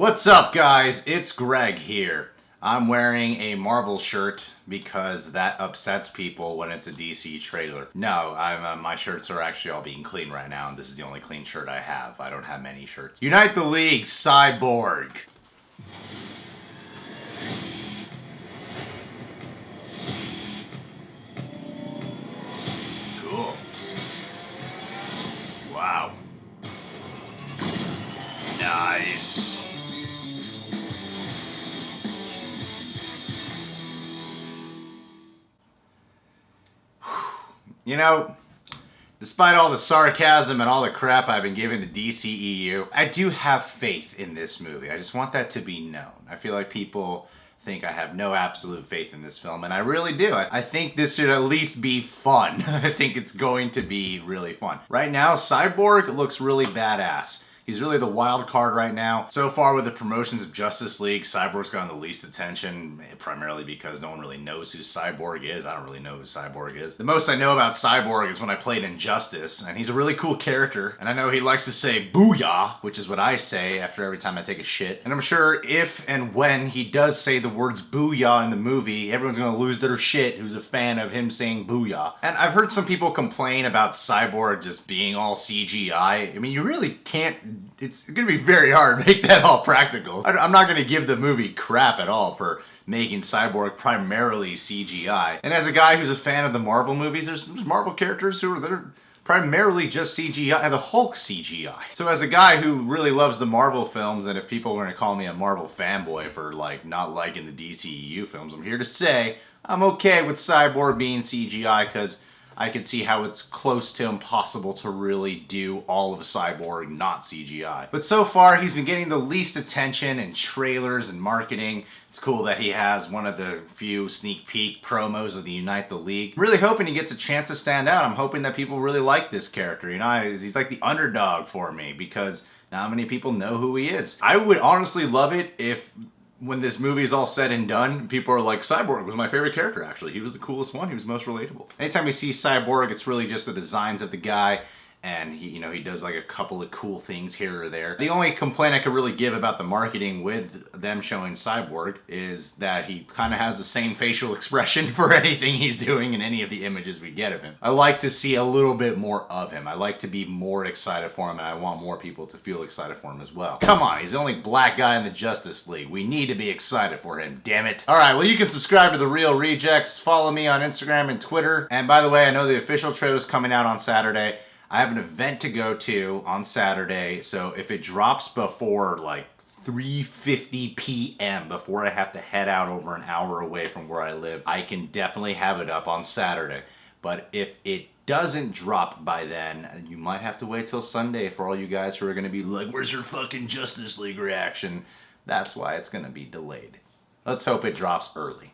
What's up, guys? It's Greg here. I'm wearing a Marvel shirt because that upsets people when it's a DC trailer. No, my shirts are actually all being clean right now, and this is the only clean shirt I have. I don't have many shirts. Unite the League, Cyborg. Cool. Wow. Nice. You know, despite all the sarcasm and all the crap I've been giving the DCEU, I do have faith in this movie. I just want that to be known. I feel like people think I have no absolute faith in this film, and I really do. I think this should at least be fun. I think it's going to be really fun. Right now, Cyborg looks really badass. He's really the wild card right now. So far with the promotions of Justice League, Cyborg's gotten the least attention, primarily because no one really knows who Cyborg is. I don't really know who Cyborg is. The most I know about Cyborg is when I played Injustice, and he's a really cool character. And I know he likes to say booyah, which is what I say after every time I take a shit. And I'm sure if and when he does say the words booyah in the movie, everyone's gonna lose their shit who's a fan of him saying booyah. And I've heard some people complain about Cyborg just being all CGI. I mean, you really can't. It's gonna be very hard to make that all practical. I'm not gonna give the movie crap at all for making Cyborg primarily CGI. And as a guy who's a fan of the Marvel movies, there's Marvel characters who are primarily just CGI, and the Hulk CGI. So as a guy who really loves the Marvel films, and if people were gonna call me a Marvel fanboy for like not liking the DCEU films, I'm here to say I'm okay with Cyborg being CGI because I can see how it's close to impossible to really do all of Cyborg not CGI. But so far, he's been getting the least attention in trailers and marketing. It's cool that he has one of the few sneak peek promos of the Unite the League. I'm really hoping he gets a chance to stand out. I'm hoping that people really like this character. You know, he's like the underdog for me because not many people know who he is. I would honestly love it if when this movie is all said and done, people are like, Cyborg was my favorite character, actually. He was the coolest one. He was most relatable. Anytime we see Cyborg, it's really just the designs of the guy, and he does like a couple of cool things here or there. The only complaint I could really give about the marketing with them showing Cyborg is that he kind of has the same facial expression for anything he's doing in any of the images we get of him. I like to see a little bit more of him. I like to be more excited for him, and I want more people to feel excited for him as well. Come on, he's the only black guy in the Justice League. We need to be excited for him, damn it. All right, well, you can subscribe to The Real Rejects, follow me on Instagram and Twitter, and by the way, I know the official trailer is coming out on Saturday. I have an event to go to on Saturday, so if it drops before like 3:50 p.m. before I have to head out over an hour away from where I live, I can definitely have it up on Saturday. But if it doesn't drop by then, you might have to wait till Sunday for all you guys who are going to be like, where's your fucking Justice League reaction? That's why it's going to be delayed. Let's hope it drops early.